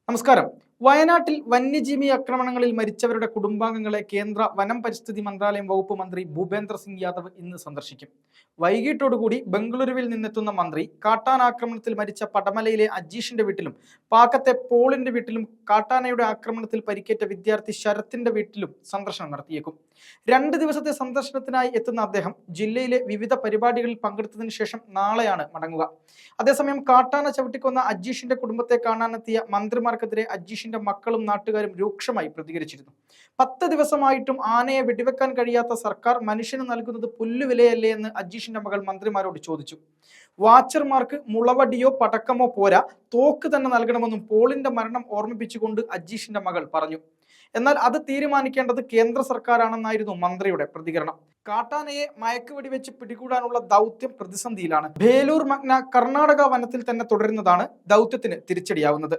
നമസ്കാരം. വയനാട്ടിൽ വന്യജീവി ആക്രമണങ്ങളിൽ മരിച്ചവരുടെ കുടുംബാംഗങ്ങളെ കേന്ദ്ര വനം പരിസ്ഥിതി മന്ത്രാലയം വകുപ്പ് മന്ത്രി ഭൂപേന്ദ്ര സിംഗ് യാദവ് ഇന്ന് സന്ദർശിക്കും. വൈകിട്ടോടുകൂടി ബംഗളൂരുവിൽ നിന്നെത്തുന്ന മന്ത്രി കാട്ടാനാക്രമണത്തിൽ മരിച്ച പടമലയിലെ അജീഷിന്റെ വീട്ടിലും പാക്കത്തെ പോളിന്റെ വീട്ടിലും കാട്ടാനയുടെ ആക്രമണത്തിൽ പരിക്കേറ്റ വിദ്യാർത്ഥി ശരത്തിന്റെ വീട്ടിലും സന്ദർശനം നടത്തിയേക്കും. 2 ദിവസത്തെ സന്ദർശനത്തിനായി എത്തുന്ന അദ്ദേഹം ജില്ലയിലെ വിവിധ പരിപാടികളിൽ പങ്കെടുത്തതിനു ശേഷം നാളെയാണ് മടങ്ങുക. അതേസമയം കാട്ടാന ചവിട്ടിക്കൊന്ന അജീഷിന്റെ കുടുംബത്തെ കാണാനെത്തിയ മന്ത്രിമാർക്കെതിരെ അജീഷിന്റെ മക്കളും നാട്ടുകാരും രൂക്ഷമായി പ്രതികരിച്ചിരുന്നു. 10 ദിവസമായിട്ടും ആനയെ വെടിവെക്കാൻ കഴിയാത്ത സർക്കാർ മനുഷ്യന് നൽകുന്നത് പുല്ലുവിലയല്ലേ എന്ന് അജീഷിന്റെ മകൾ മന്ത്രിമാരോട് ചോദിച്ചു. വാച്ചർമാർക്ക് മുളവടിയോ പടക്കമോ പോരാ, തോക്ക് തന്നെ നൽകണമെന്നും പോളിന്റെ മരണം ഓർമ്മിപ്പിച്ചുകൊണ്ട് അജീഷിന്റെ മകൾ പറഞ്ഞു. എന്നാൽ അത് തീരുമാനിക്കേണ്ടത് കേന്ദ്ര സർക്കാരാണെന്നായിരുന്നു മന്ത്രിയുടെ പ്രതികരണം. കാട്ടാനയെ മയക്കുവെടിവെച്ച് പിടികൂടാനുള്ള ദൗത്യം പ്രതിസന്ധിയിലാണ്. ഭേലൂർ മഗ്ന കർണാടക വനത്തിൽ തന്നെ തുടരുന്നതാണ് ദൗത്യത്തിന് തിരിച്ചടിയാവുന്നത്.